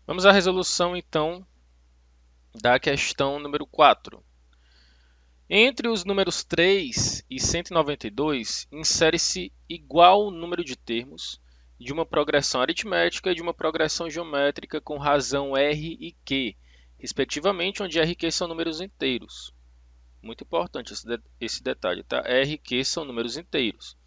Vamos à resolução, então, da questão número 4. Entre os números 3 e 192, insere-se igual número de termos de uma progressão aritmética e de uma progressão geométrica com razão R e Q, respectivamente, onde R e Q são números inteiros. Muito importante esse detalhe, tá? R e Q são números inteiros.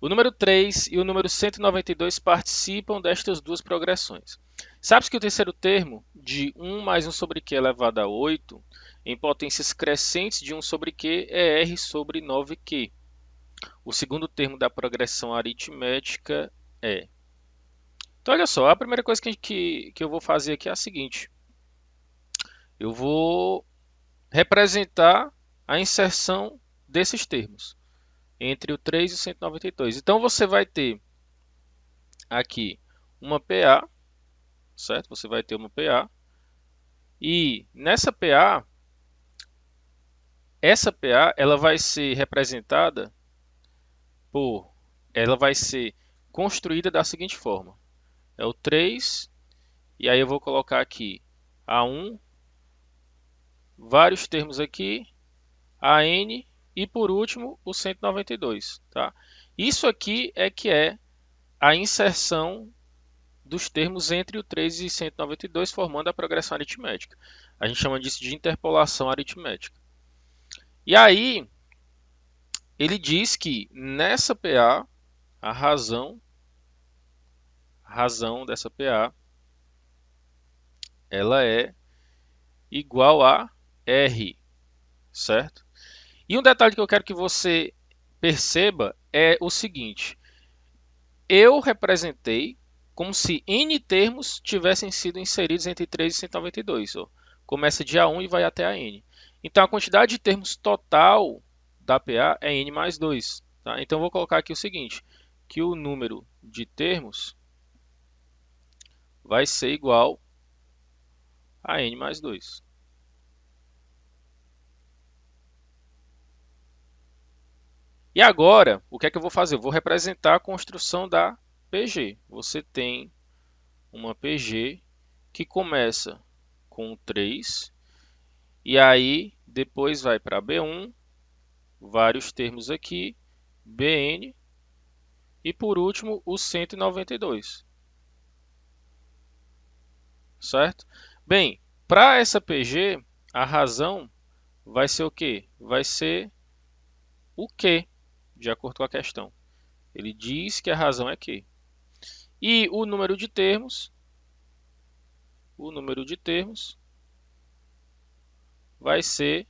O número 3 e o número 192 participam destas duas progressões. Sabe-se que o terceiro termo, de 1 mais 1 sobre Q elevado a 8, em potências crescentes de 1 sobre Q, é R sobre 9Q. O segundo termo da progressão aritmética é. Então, olha só, a primeira coisa que eu vou fazer aqui é a seguinte. Eu vou representar a inserção desses termos entre o 3 e o 192. Então, você vai ter aqui uma PA, certo? Você vai ter uma PA. E nessa PA, essa PA, ela vai ser representada por... Ela vai ser construída da seguinte forma. É o 3, e aí eu vou colocar aqui A1, vários termos aqui, AN, e por último o 192, tá? Isso aqui é que é a inserção dos termos entre o 3 e 192, formando a progressão aritmética. A gente chama disso de interpolação aritmética. E aí, ele diz que nessa PA, a razão dessa PA, ela é igual a R, certo? E um detalhe que eu quero que você perceba é o seguinte: eu representei como se N termos tivessem sido inseridos entre 3 e 192. Ó. Começa de A1 e vai até a N. Então a quantidade de termos total da PA é N mais 2. Tá? Então eu vou colocar aqui o seguinte, que o número de termos vai ser igual a N mais 2. E agora, o que é que eu vou fazer? Eu vou representar a construção da PG. Você tem uma PG que começa com 3, e aí depois vai para B1, vários termos aqui, Bn, e por último o 192, certo? Bem, para essa PG, a razão vai ser o quê? Vai ser o Q, de acordo com a questão. Ele diz que a razão é Q. E o número de termos vai ser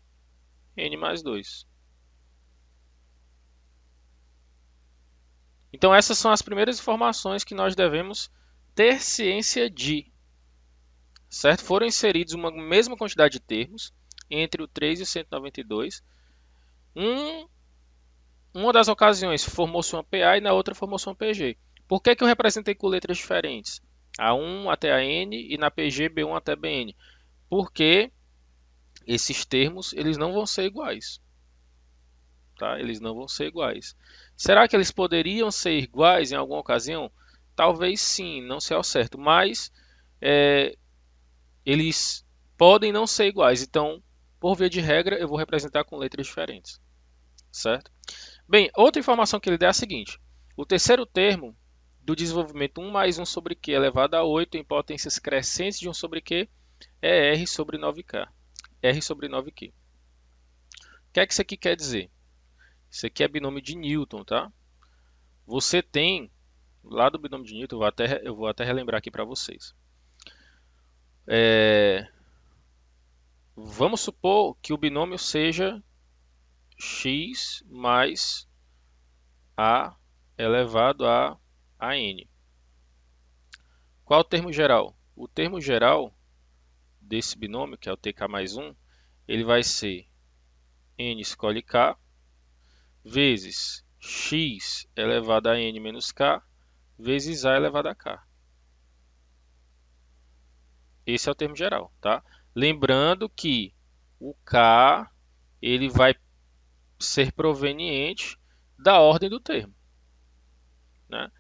N mais 2. Então essas são as primeiras informações que nós devemos ter ciência de, certo? Foram inseridos uma mesma quantidade de termos entre o 3 e o 192. Uma das ocasiões formou-se uma PA e na outra formou-se uma PG. Por que eu representei com letras diferentes? A1 até a N e na PG B1 até Bn. Porque esses termos eles não vão ser iguais. Tá? Eles não vão ser iguais. Será que eles poderiam ser iguais em alguma ocasião? Talvez sim, não sei ao certo, mas eles podem não ser iguais. Então, por via de regra, eu vou representar com letras diferentes, certo? Bem, outra informação que ele dá é a seguinte: o terceiro termo do desenvolvimento 1 mais 1 sobre Q elevado a 8 em potências crescentes de 1 sobre Q é R sobre 9K. R sobre 9Q. O que é que isso aqui quer dizer? Isso aqui é binômio de Newton, tá? Você tem, lá do binômio de Newton, eu vou até relembrar aqui para vocês. Vamos supor que o binômio seja x mais a elevado a n. Qual é o termo geral? O termo geral desse binômio, que é o tk mais 1, ele vai ser n escolhe k vezes x elevado a n menos k vezes a elevado a k. Esse é o termo geral, tá? Lembrando que o k ele vai ser proveniente da ordem do termo, né?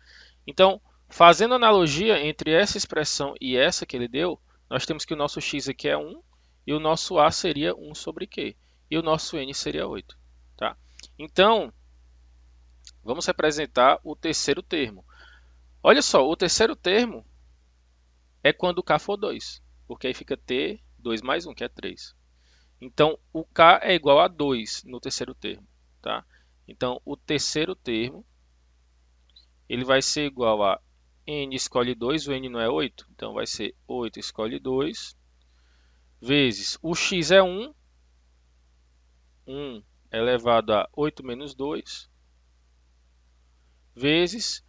Então, fazendo analogia entre essa expressão e essa que ele deu, nós temos que o nosso x aqui é 1 e o nosso a seria 1 sobre q. E o nosso n seria 8. Tá? Então, vamos representar o terceiro termo. Olha só, o terceiro termo é quando o k for 2, porque aí fica t 2 mais 1, que é 3. Então, o k é igual a 2 no terceiro termo. Tá? Então, o terceiro termo ele vai ser igual a n escolhe 2, o n não é 8, então vai ser 8 escolhe 2, vezes o x é 1, 1 elevado a 8 menos 2, vezes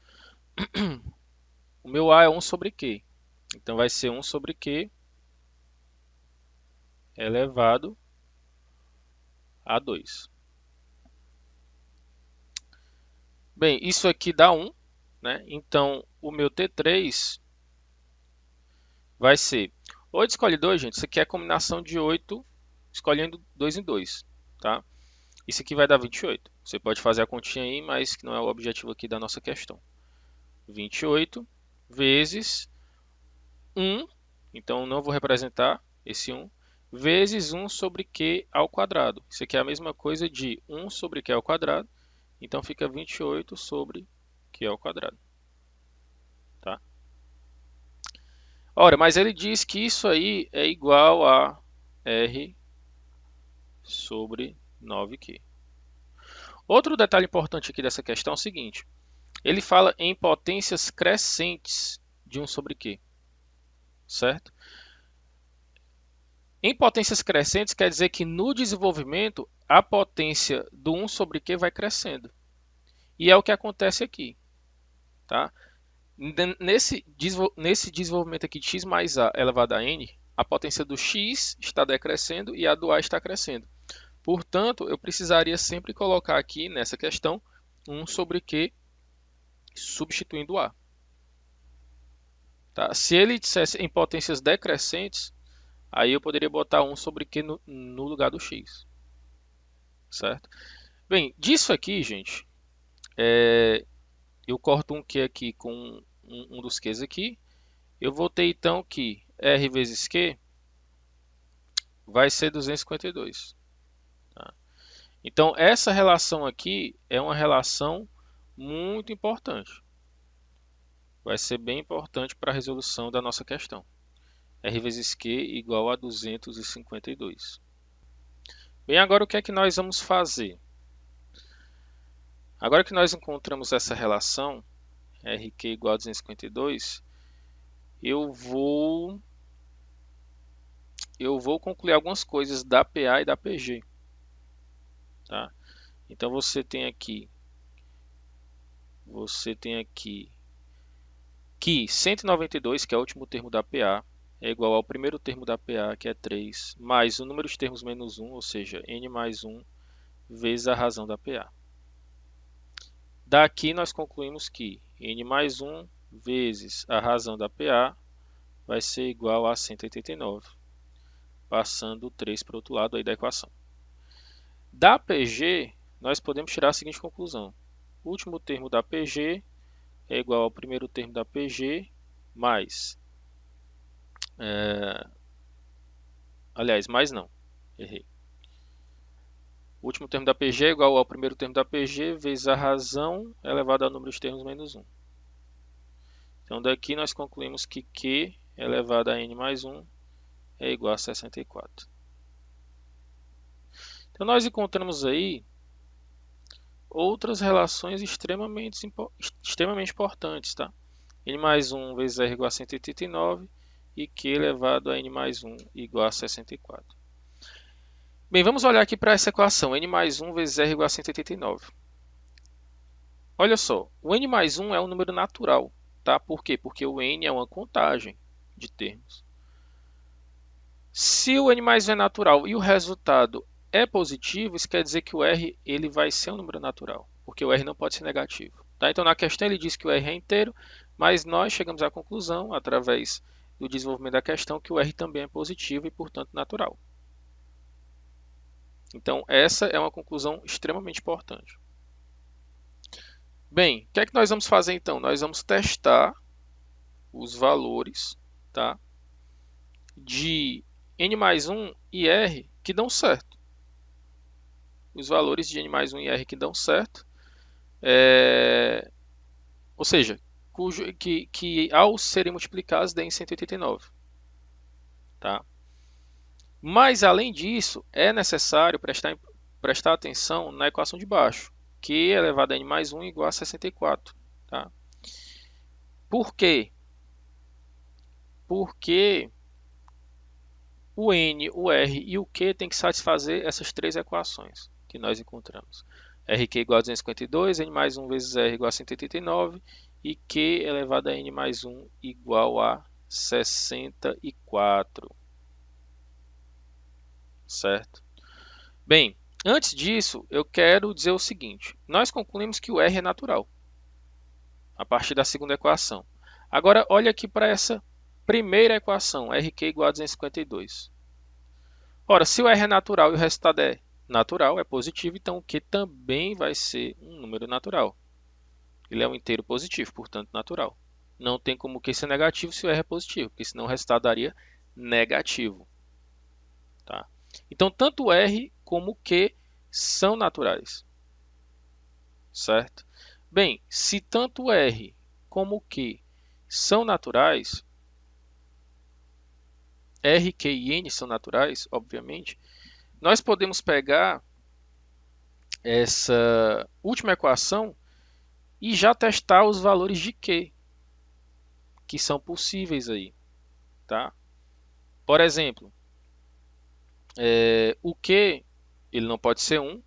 o meu a é 1 sobre q. Então vai ser 1 sobre q elevado a 2. Bem, isso aqui dá 1, né? Então o meu T3 vai ser 8 escolhe 2, gente. Isso aqui é a combinação de 8 escolhendo 2 em 2. Tá? Isso aqui vai dar 28. Você pode fazer a continha aí, mas que não é o objetivo aqui da nossa questão. 28 vezes 1, então não vou representar esse 1, vezes 1 sobre q ao quadrado. Isso aqui é a mesma coisa de 1 sobre q ao quadrado, então fica 28 sobre q ao quadrado. Tá? Ora, mas ele diz que isso aí é igual a r sobre 9q. Outro detalhe importante aqui dessa questão é o seguinte. Ele fala em potências crescentes de 1 sobre q. Certo? Em potências crescentes quer dizer que no desenvolvimento a potência do 1 sobre q vai crescendo. E é o que acontece aqui. Tá? Nesse desenvolvimento aqui de x mais a elevado a n, a potência do x está decrescendo e a do a está crescendo. Portanto, eu precisaria sempre colocar aqui nessa questão 1 sobre q substituindo o a. Tá? Se ele dissesse em potências decrescentes, aí eu poderia botar 1 sobre q no lugar do x. Certo? Bem, disso aqui, gente, eu corto um q aqui com um dos q's aqui. Eu vou ter então que r vezes q vai ser 252. Tá? Então, essa relação aqui é uma relação muito importante. Vai ser bem importante para a resolução da nossa questão. R vezes Q igual a 252. Bem, agora o que é que nós vamos fazer? Agora que nós encontramos essa relação, RQ igual a 252, eu vou concluir algumas coisas da PA e da PG. Tá? Então você tem aqui que 192, que é o último termo da PA, é igual ao primeiro termo da PA, que é 3, mais o número de termos menos 1, ou seja, n mais 1, vezes a razão da PA. Daqui nós concluímos que n mais 1 vezes a razão da PA vai ser igual a 189, passando o 3 para o outro lado aí da equação. Da PG, nós podemos tirar a seguinte conclusão. O último termo da PG é igual ao primeiro termo da PG mais... aliás, mais não, errei. O último termo da PG é igual ao primeiro termo da PG vezes a razão elevada ao número de termos menos 1. Então daqui nós concluímos que Q elevado a n mais 1 é igual a 64. Então nós encontramos aí outras relações extremamente importantes. Tá? N mais 1 vezes R igual a 189 e Q elevado a n mais 1 igual a 64. Bem, vamos olhar aqui para essa equação, n mais 1 vezes R igual a 189. Olha só, o n mais 1 é um número natural. Tá? Por quê? Porque o n é uma contagem de termos. Se o n mais 1 é natural e o resultado é positivo, isso quer dizer que o r ele vai ser um número natural, porque o r não pode ser negativo. Tá? Então, na questão ele diz que o r é inteiro, mas nós chegamos à conclusão, através do desenvolvimento da questão, que o r também é positivo e, portanto, natural. Então, essa é uma conclusão extremamente importante. Bem, o que é que nós vamos fazer então? Nós vamos testar os valores, tá? de n mais 1 e r que dão certo. Os valores de n mais 1 e r que dão certo, ou seja, que ao serem multiplicados deem 189. Tá? Mas, além disso, é necessário prestar atenção na equação de baixo, q elevado a n mais 1 igual a 64. Tá? Por quê? Porque o n, o r e o q têm que satisfazer essas três equações que nós encontramos. Rq igual a 252, n mais 1 vezes r igual a 189 e q elevado a n mais 1 igual a 64. Certo? Bem, antes disso, eu quero dizer o seguinte. Nós concluímos que o r é natural, a partir da segunda equação. Agora, olha aqui para essa primeira equação, Rq igual a 252. Ora, se o r é natural e o resultado é natural, é positivo, então o q também vai ser um número natural. Ele é um inteiro positivo, portanto natural. Não tem como o q ser negativo se o r é positivo, porque senão o resultado daria negativo. Tá? Então, tanto o r como o q são naturais. Certo? Bem, se tanto o r como o q são naturais, r, q e n são naturais, obviamente, nós podemos pegar essa última equação e já testar os valores de q, que são possíveis aí. Tá? Por exemplo, o q ele não pode ser 1,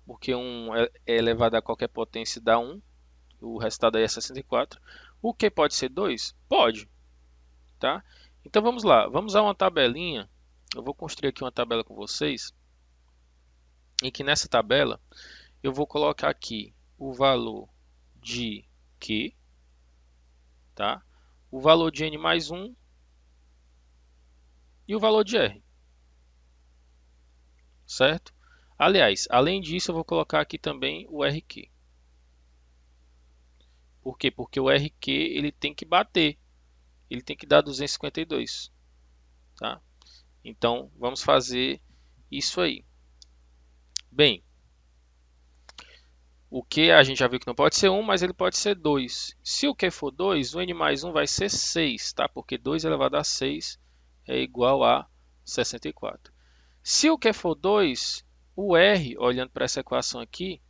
porque 1 é elevado a qualquer potência dá 1, o resultado aí é 64. O q pode ser 2? Pode. Tá? Então vamos lá, vamos a uma tabelinha. Eu vou construir aqui uma tabela com vocês, em que nessa tabela eu vou colocar aqui o valor de Q, tá? O valor de N mais 1 e o valor de R. Certo? Aliás, além disso eu vou colocar aqui também o RQ. Por quê? Porque o RQ ele tem que bater, ele tem que dar 252. Tá? Então vamos fazer isso aí. Bem, o Q a gente já viu que não pode ser 1, mas ele pode ser 2. Se o Q for 2, o N mais 1 vai ser 6, tá? Porque 2 elevado a 6 é igual a 64. Se o Q for 2, o R, olhando para essa equação aqui,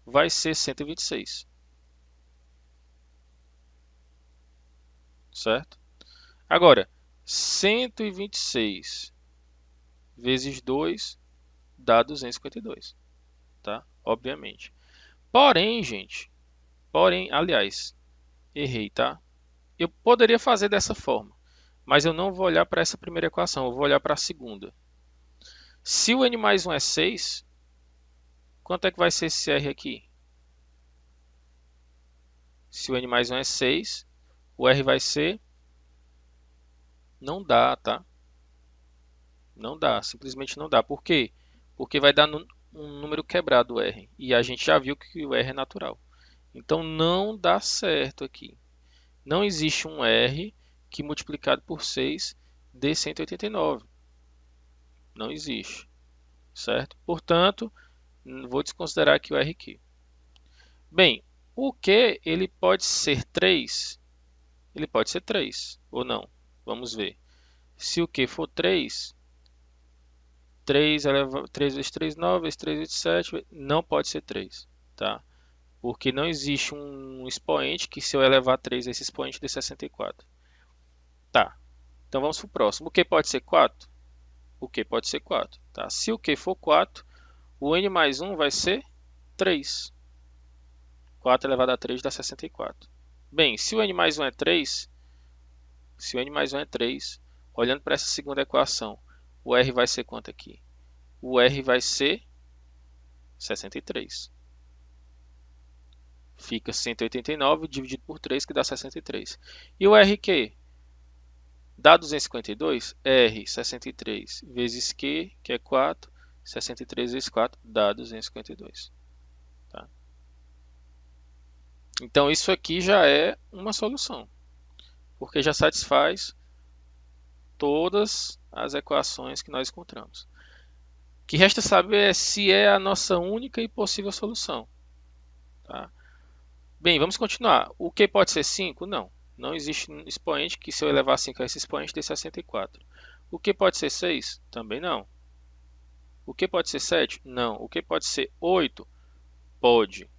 vai ser 126. Certo? Agora, 126 vezes 2 dá 252, tá? Obviamente. Porém, gente, aliás, errei, tá? Eu poderia fazer dessa forma, mas eu não vou olhar para essa primeira equação, eu vou olhar para a segunda. Se o n mais 1 é 6, quanto é que vai ser esse r aqui? Se o n mais 1 é 6, o r vai ser... Não dá, tá? Não dá, simplesmente não dá. Por quê? Porque vai dar um número quebrado o r, e a gente já viu que o r é natural. Então não dá certo aqui. Não existe um r que multiplicado por 6 dê 189. Não existe. Certo? Portanto, vou desconsiderar aqui o RQ. Bem, o Q ele pode ser 3? Ele pode ser 3 ou não? Vamos ver. Se o Q for 3, 3 vezes 3, 9, vezes 3, 27, não pode ser 3. Tá? Porque não existe um expoente que se eu elevar 3 a esse expoente dê 64. Tá, então vamos para o próximo. O Q pode ser 4? O Q pode ser 4. Tá? Se o Q for 4, o N mais 1 vai ser 3. 4 elevado a 3 dá 64. Bem, se o n mais 1 é 3, olhando para essa segunda equação, o r vai ser quanto aqui? O r vai ser 63. Fica 189 dividido por 3, que dá 63. E o RQ? Dá 252? R, 63, vezes Q, que é 4, 63 vezes 4, dá 252. Tá? Então, isso aqui já é uma solução, porque já satisfaz todas as equações que nós encontramos. O que resta saber é se é a nossa única e possível solução. Tá? Bem, vamos continuar. O que pode ser 5? Não. Não existe um expoente que, se eu elevar 5 a esse expoente, dê 64. O que pode ser 6? Também não. O que pode ser 7? Não. O que pode ser 8? Pode.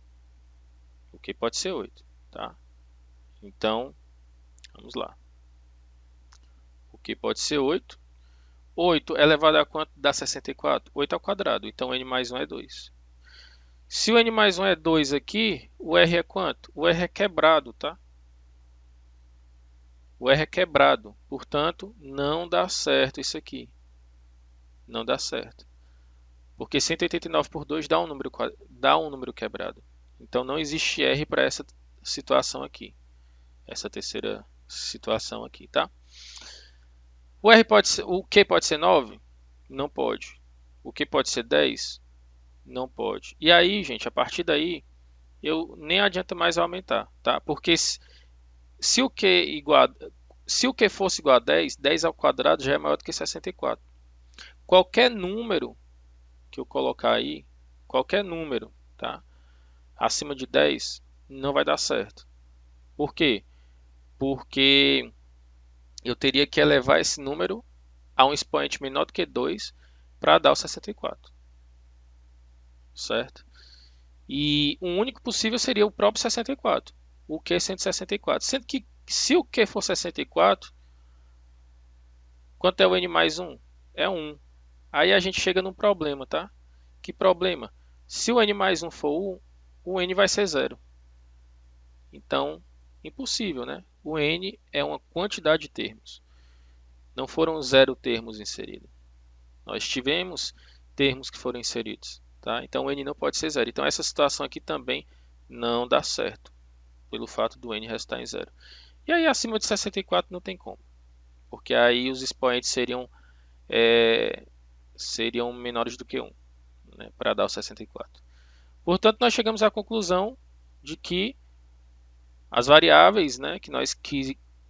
O que pode ser 8? Tá? Então, vamos lá. O que pode ser 8? 8 elevado a quanto dá 64? 8 ao quadrado. Então, n mais 1 é 2. Se o n mais 1 é 2 aqui, o r é quanto? O r é quebrado, tá? O r é quebrado. Portanto, não dá certo isso aqui. Não dá certo. Porque 189 por 2 dá um número quebrado. Então, não existe r para essa situação aqui. Essa terceira situação aqui, tá? O Q pode ser 9? Não pode. O Q pode ser 10? Não pode. E aí, gente, a partir daí, eu nem adianta mais aumentar, tá? Porque se o Q fosse igual a 10, 10 ao quadrado já é maior do que 64. Qualquer número que eu colocar aí, qualquer número, tá? Acima de 10, não vai dar certo. Por quê? Porque eu teria que elevar esse número a um expoente menor do que 2 para dar o 64. Certo? E o único possível seria o próprio 64. O Q é 164. Sendo que se o Q for 64, quanto é o N mais 1? É 1. Aí a gente chega num problema, tá? Que problema? Se o N mais 1 for 1, o N vai ser 0. Então, impossível, né? O N é uma quantidade de termos. Não foram 0 termos inseridos. Nós tivemos termos que foram inseridos. Tá? Então, o N não pode ser 0. Então, essa situação aqui também não dá certo, pelo fato do N restar em 0. E aí, acima de 64 não tem como. Porque aí os expoentes seriam menores do que 1, né, para dar o 64. Portanto, nós chegamos à conclusão de que as variáveis, né, que nós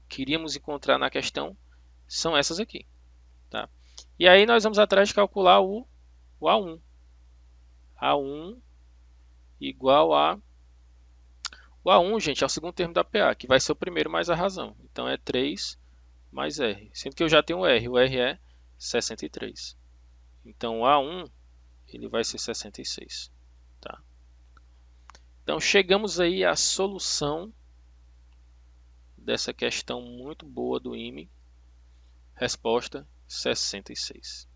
queríamos encontrar na questão são essas aqui. Tá? E aí nós vamos atrás de calcular o A1. A1 igual a... O A1, gente, é o segundo termo da PA, que vai ser o primeiro mais a razão. Então é 3 mais R. Sendo que eu já tenho o R. O R é 63. Então o A1 ele vai ser 66. Tá? Então chegamos aí à solução dessa questão muito boa do IME. Resposta 66.